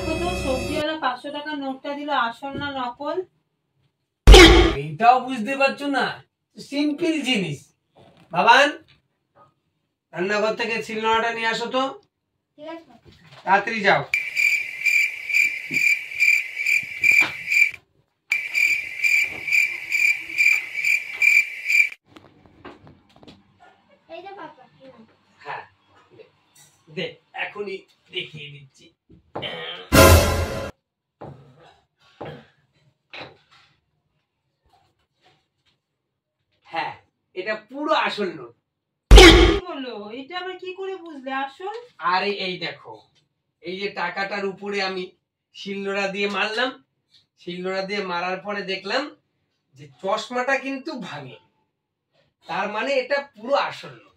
দেখো তো সবজিওয়ালা 500 টাকার নোটটা দিল আসল না নকল? এইটাও বুঝতে পারছো না? সিম্পল জিনিস। বাবান, রান্নাঘর থেকে শিলনোড়াটা নিয়ে আসো তো। ঠিক আছে। তাড়াতাড়ি যাও। এই যে পাপা। হ্যাঁ, দে এখনই দেখিয়ে দিচ্ছি। হ্যাঁ, এটা পুরো আসল নোট। কি হলো? এটা আবার কি করে বুঝলে আসল? আরে এই দেখো, এই যে টাকাটার উপরে আমি শিলনোড়া দিয়ে মারলাম, শিলনোড়া দিয়ে মারার পরে দেখলাম যে চশমাটা কিন্তু ভাঙে, তার মানে এটা পুরো আসল নোট।